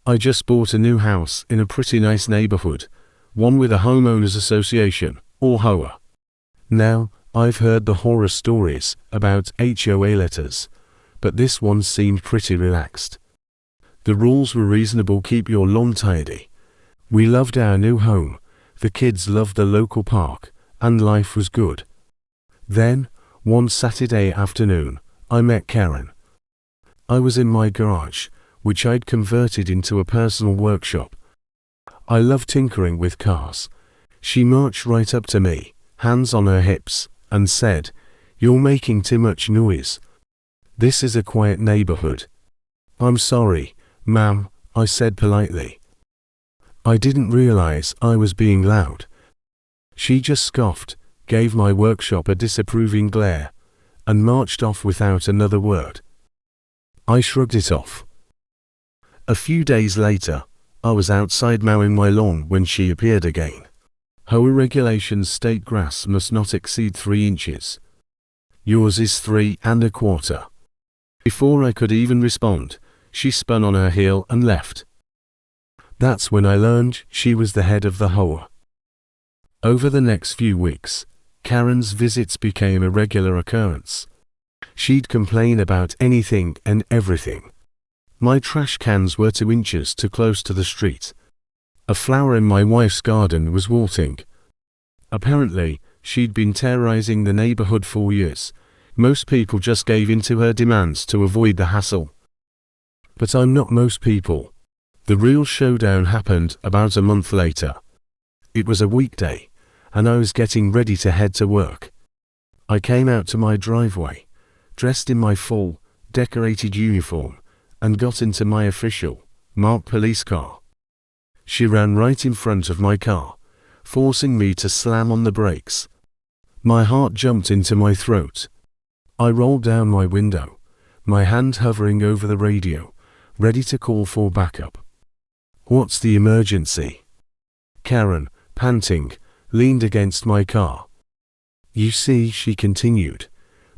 I just bought a new house in a pretty nice neighborhood, one with a homeowners association, or HOA. Now, I've heard the horror stories about HOA letters, but this one seemed pretty relaxed. The rules were reasonable: keep your lawn tidy. We loved our new home, the kids loved the local park, and life was good. Then, one Saturday afternoon, I met Karen. I was in my garage, which I'd converted into a personal workshop. I love tinkering with cars. She marched right up to me, hands on her hips, and said, "You're making too much noise. This is a quiet neighborhood." "I'm sorry, ma'am," I said politely. I didn't realize I was being loud. She just scoffed, gave my workshop a disapproving glare, and marched off without another word. I shrugged it off. A few days later, I was outside mowing my lawn when she appeared again. HOA regulations state grass must not exceed 3 inches. Yours is 3¼ Before I could even respond, she spun on her heel and left. That's when I learned she was the head of the HOA. Over the next few weeks, Karen's visits became a regular occurrence. She'd complain about anything and everything. My trash cans were 2 inches too close to the street. A flower in my wife's garden was wilting. Apparently, she'd been terrorizing the neighborhood for years. Most people just gave in to her demands to avoid the hassle. But I'm not most people. The real showdown happened about a month later. It was a weekday, and I was getting ready to head to work. I came out to my driveway, dressed in my full, decorated uniform, and got into my official, marked police car. She ran right in front of my car, forcing me to slam on the brakes. My heart jumped into my throat. I rolled down my window, my hand hovering over the radio, ready to call for backup. "What's the emergency?" Karen, panting, leaned against my car. "You see," she continued,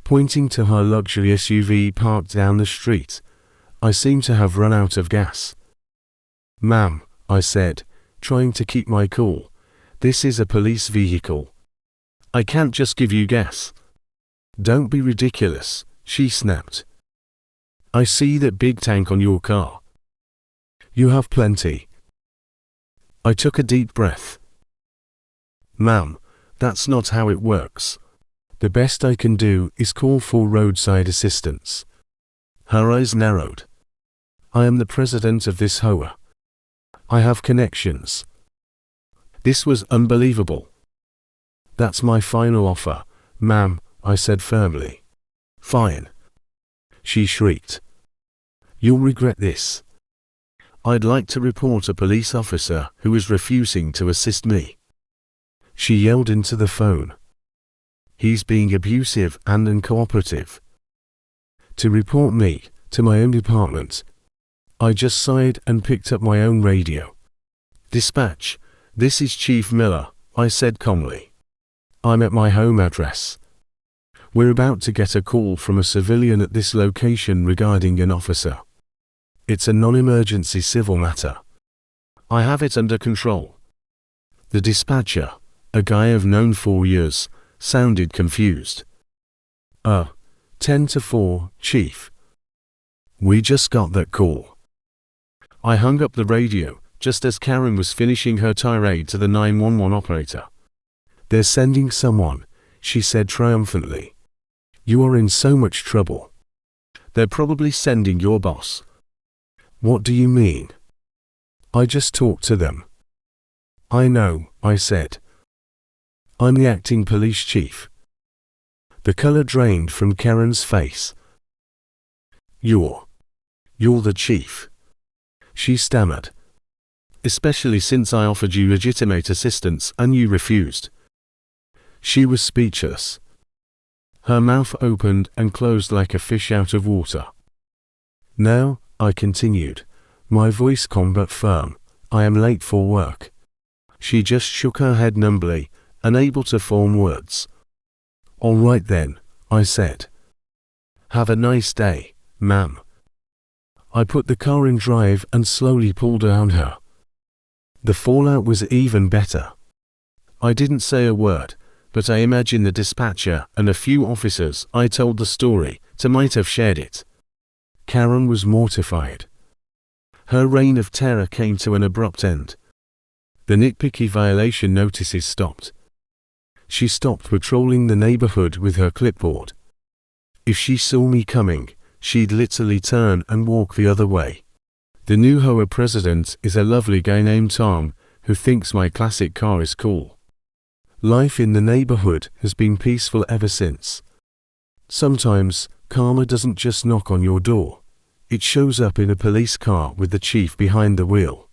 pointing to her luxury SUV parked down the street, "I seem to have run out of gas." "Ma'am," I said, trying to keep my cool, "this is a police vehicle. I can't just give you gas." "Don't be ridiculous," she snapped. "I see that big tank on your car. You have plenty." I took a deep breath. "Ma'am, that's not how it works. The best I can do is call for roadside assistance." Her eyes narrowed. "I am the president of this HOA. I have connections." This was unbelievable. "That's my final offer, ma'am," I said firmly. "Fine." She shrieked. "You'll regret this. I'd like to report a police officer who is refusing to assist me." She yelled into the phone. "He's being abusive and uncooperative." To report me to my own department. I just sighed and picked up my own radio. "Dispatch, this is Chief Miller," I said calmly. "I'm at my home address. We're about to get a call from a civilian at this location regarding an officer. It's a non-emergency civil matter. I have it under control." The dispatcher, a guy I've known for years, sounded confused. 10-4, Chief. We just got that call." I hung up the radio, just as Karen was finishing her tirade to the 911 operator. "They're sending someone," she said triumphantly. "You are in so much trouble. They're probably sending your boss." "What do you mean?" "I just talked to them." "I know," I said. "I'm the acting police chief." The color drained from Karen's face. You're the chief," she stammered. "Especially since I offered you legitimate assistance and you refused." She was speechless. Her mouth opened and closed like a fish out of water. "Now," I continued, my voice calm but firm, "I am late for work." She just shook her head numbly, unable to form words. "All right then," I said. "Have a nice day, ma'am." I put the car in drive and slowly pulled down her. The fallout was even better. I didn't say a word, but I imagine the dispatcher and a few officers I told the story to might have shared it. Karen was mortified. Her reign of terror came to an abrupt end. The nitpicky violation notices stopped. She stopped patrolling the neighborhood with her clipboard. If she saw me coming, she'd literally turn and walk the other way. The new HOA president is a lovely guy named Tom, who thinks my classic car is cool. Life in the neighborhood has been peaceful ever since. Sometimes, karma doesn't just knock on your door. It shows up in a police car with the chief behind the wheel.